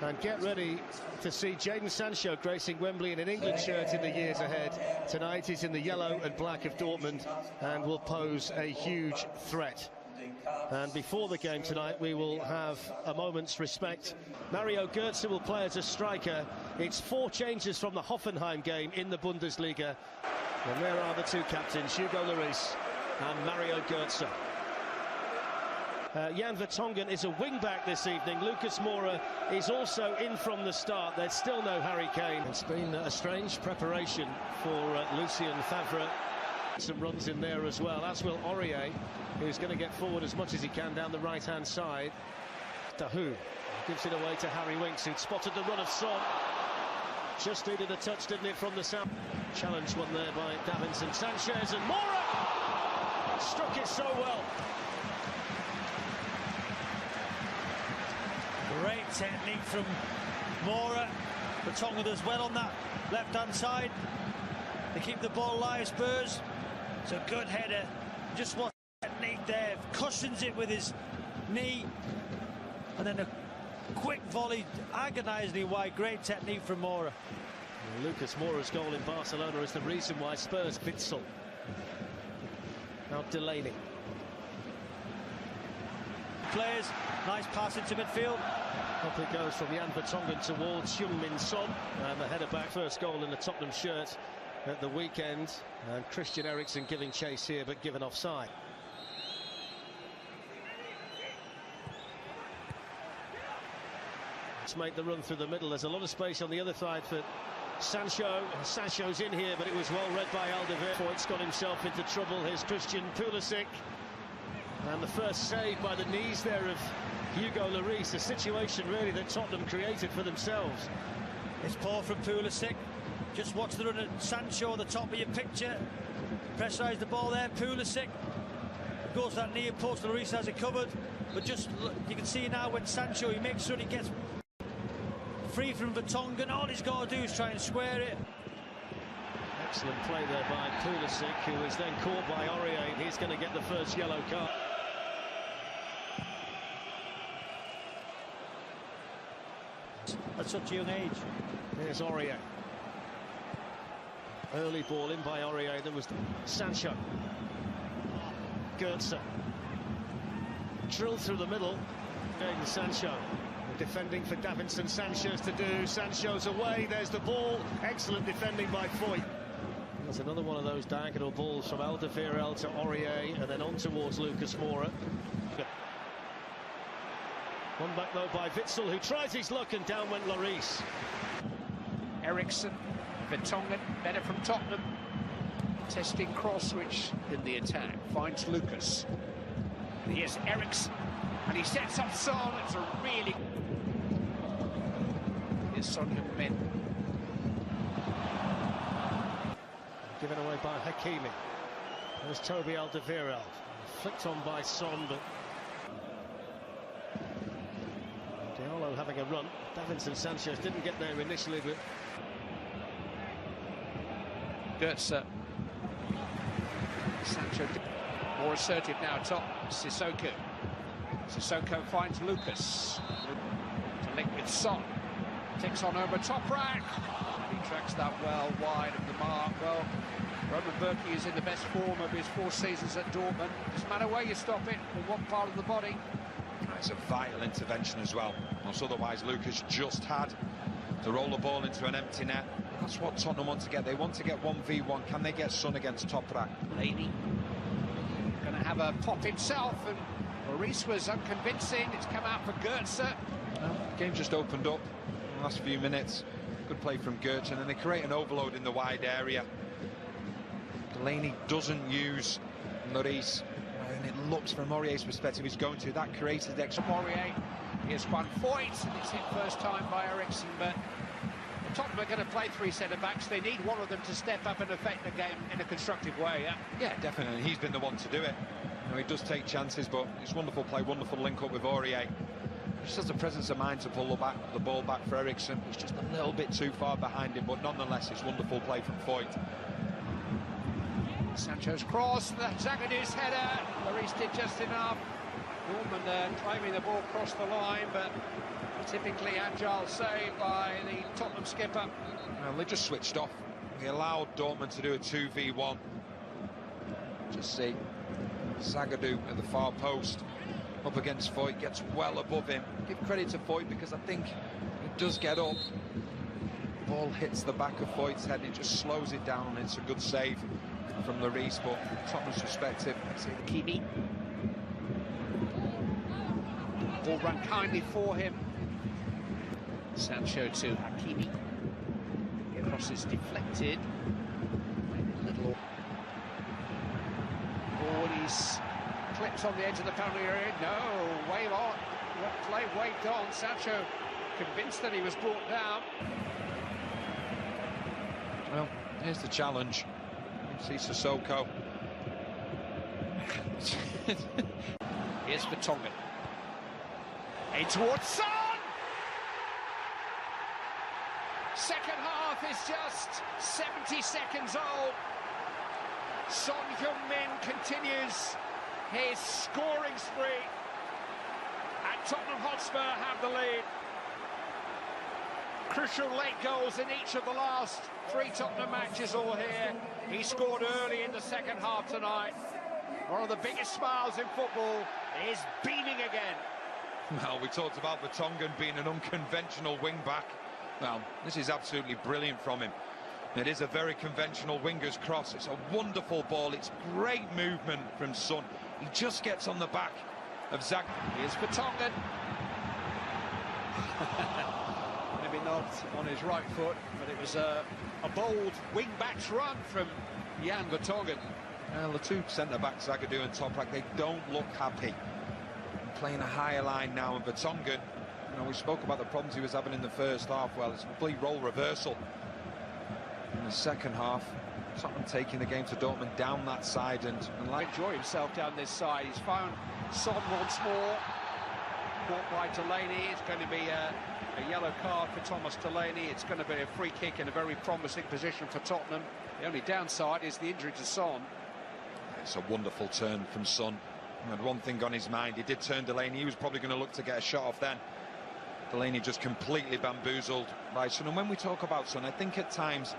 And get ready to see Jadon Sancho gracing Wembley in an England shirt in the years ahead. Tonight he's in the yellow and black of Dortmund and will pose a huge threat. And before the game tonight, we will have a moment's respect. Mario Götze will play as a striker. It's 4 changes from the Hoffenheim game in the Bundesliga. And there are the 2 captains, Hugo Lloris and Mario Götze. Jan Vertonghen is a wing-back this evening. Lucas Moura is also in from the start. There's still no Harry Kane. It's been a strange preparation for Lucien Favre. Some runs in there as well, as will Aurier, who's going to get forward as much as he can down the right-hand side. Dahoud gives it away to Harry Winks, who'd spotted the run of Son. Just needed a touch, didn't it, from the south. Challenge one there by Davinson Sanchez, and Moura struck it so well. Great technique from Moura. Vertonghen does well on that left-hand side. They keep the ball alive, Spurs. It's a good header. Just what technique there. Cushions it with his knee. And then a quick volley, agonisingly wide. Great technique from Moura. Lucas Moura's goal in Barcelona is the reason why Spurs Witsel. Now Delaney. Players, nice pass into midfield. Up it goes from Jan Vertonghen towards Heung-min Son, and the header back. First goal in the Tottenham shirt at the weekend, and Christian Eriksen giving chase here but given offside. Let's make the run through the middle. There's a lot of space on the other side for Sancho. Sancho's in here, but it was well read by Alderweireld. Foyt's got himself into trouble. Here's Christian Pulisic. And the first save by the knees there of Hugo Lloris, a situation really that Tottenham created for themselves. It's poor from Pulisic. Just watch the run at Sancho on the top of your picture. Pressurise the ball there, Pulisic. Goes to that near post, Lloris has it covered. But just, you can see now when Sancho, he makes sure he gets free from Vertonghen. All he's got to do is try and square it. Excellent play there by Pulisic, who was then caught by Aurier, and he's going to get the first yellow card. At such a young age. Here's Aurier. Early ball in by Aurier. There was Sancho. Götze. Drilled through the middle. Jadon Sancho. Defending for Davinson Sanchez to do. Sancho's away. There's the ball. Excellent defending by Foyt. There's another one of those diagonal balls from Alderweireld to Aurier, and then on towards Lucas Moura. One back though by Witsel, who tries his luck, and down went Lloris. Eriksen, Vertonghen, better from Tottenham. Testing cross switch in the attack, finds Lucas. Here's Eriksen, and he sets up Son. It's a really... Here's Son Heung-min. Given away by Hakimi. There's Toby Alderweireld. Flicked on by Son, but Diallo having a run. Davinson Sanchez didn't get there initially, but Götze. Sancho more assertive now, top. Sissoko. Sissoko finds Lucas. To link with Son. Takes on over top rack. He tracks that well wide of the mark. Well, Roman Bürki is in the best form of his 4 seasons at Dortmund. Doesn't matter where you stop it, in what part of the body. It's a vital intervention as well. Otherwise, Lucas just had to roll the ball into an empty net. That's what Tottenham want to get. They want to get 1v1. Can they get Son against Toprak? Laney going to have a pop himself, and Lloris was unconvincing. It's come out for Götze. Well, the game just opened up in the last few minutes. Good play from Götze, and then they create an overload in the wide area. Delaney doesn't use Lloris, and it looks from Aurier's perspective he's going to. That created extra. Aurier, here's one Foyt, and it's hit first time by Eriksen, but Tottenham are going to play 3 centre-backs. They need one of them to step up and affect the game in a constructive way, yeah? Yeah, definitely. He's been the one to do it. You know, he does take chances, but it's wonderful play, wonderful link-up with Aurier. Just has the presence of mind to pull the ball back for Eriksen. He's just a little bit too far behind him, but nonetheless, it's wonderful play from Foyt. Sancho's cross, the Zagadou's header. Lloris did just enough. Dortmund claiming the ball crossed the line, but typically agile save by the Tottenham skipper. Well, they just switched off. He allowed Dortmund to do a 2v1. Just see Zagadou at the far post up against Foyt, gets well above him. Give credit to Foyt because I think he does get up. The ball hits the back of Foyt's head, it just slows it down. It's a good save from Lloris, but Tottenham's perspective. Hakimi. Ball run kindly for him. Sancho to Hakimi. Cross is deflected. Little ball, he's clipped on the edge of the penalty area. No, wave on. Play waved on. Sancho convinced that he was brought down. Well, here's the challenge. You see Sissoko. Here's Vertonghen. In towards Son! Second half is just 70 seconds old. Son Heung-min continues his scoring spree. And Tottenham Hotspur have the lead. Crucial late goals in each of the last 3 Tottenham matches all here. He scored early in the second half tonight. One of the biggest smiles in football is beaming again. Well, we talked about Vertonghen being an unconventional wing-back. Well, this is absolutely brilliant from him. It is a very conventional winger's cross. It's a wonderful ball. It's great movement from Son. He just gets on the back of Zag. Here's Vertonghen. Maybe not on his right foot, but it was a bold wing-back's run from Jan Vertonghen. Well, the two centre-backs, Zagadou and Toprak, they don't look happy. Playing a higher line now, and Vertonghen, you know, we spoke about the problems he was having in the first half. Well, it's a complete role reversal in the second half. Tottenham taking the game to Dortmund down that side and like enjoy himself down this side. He's found Son once more. Caught by Delaney. It's going to be a yellow card for Thomas Delaney. It's going to be a free kick in a very promising position for Tottenham. The only downside is the injury to Son. It's a wonderful turn from Son. He had one thing on his mind. He did turn Delaney. He was probably going to look to get a shot off then. Delaney just completely bamboozled by Son. And when we talk about Son, I think at times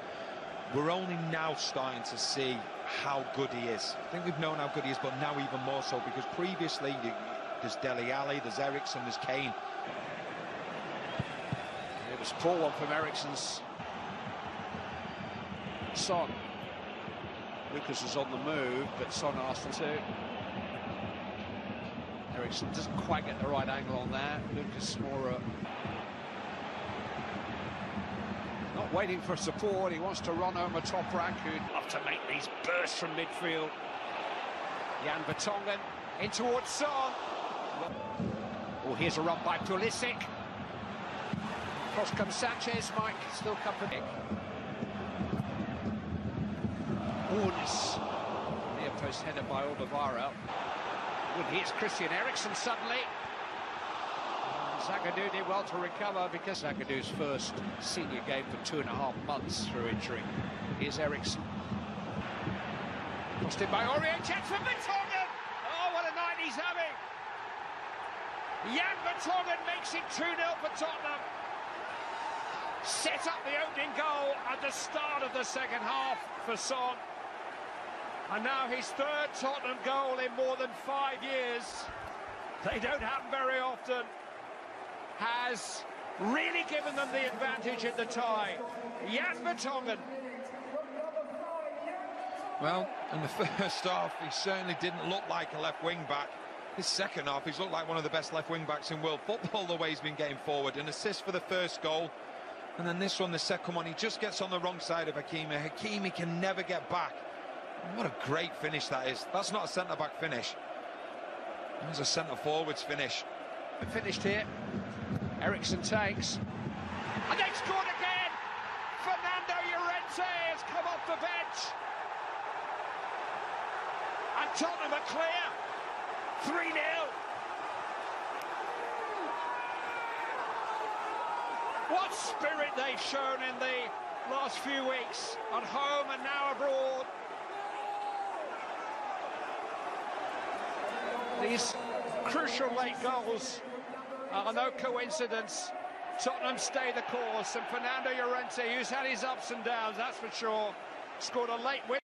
we're only now starting to see how good he is. I think we've known how good he is, but now even more so, because previously there's Dele Alli, there's Eriksen, there's Kane. It was a poor one from Eriksen's Son. Lucas is on the move, but Son asked him to. Eriksen doesn't quite get the right angle on that. Lucas Moura not waiting for support. He wants to run over Toprak, who'd love to make these bursts from midfield. Jan Vertonghen in towards Son. Oh, here's a run by Pulisic. Cross comes Sanchez. Mike still come for Nick. Ornis. Near post header by Alderweireld. Well, here's Christian Eriksen suddenly. Zagadou did well to recover because Zagadou's first senior game for 2.5 months through injury. Here's Eriksen. Crossed in by Aurier, chance for Vertonghen! Oh, what a night he's having! Jan Vertonghen makes it 2-0 for Tottenham. Set up the opening goal at the start of the second half for Son. And now his third Tottenham goal in more than 5 years. They don't happen very often. Has really given them the advantage in the tie. Jan Vertonghen. Well, in the first half, he certainly didn't look like a left wing-back. His second half, he's looked like one of the best left wing-backs in world football, the way he's been getting forward. An assist for the first goal. And then this one, the second one, he just gets on the wrong side of Hakimi. Hakimi can never get back. What a great finish that is. That's not a centre-back finish. It's a centre-forwards finish. Finished here. Eriksen takes. And they scored again! Fernando Llorente has come off the bench. And Tottenham are clear. 3-0. What spirit they've shown in the last few weeks, at home and now abroad. These crucial late goals are no coincidence. Tottenham stay the course, and Fernando Llorente, who's had his ups and downs, that's for sure, scored a late win.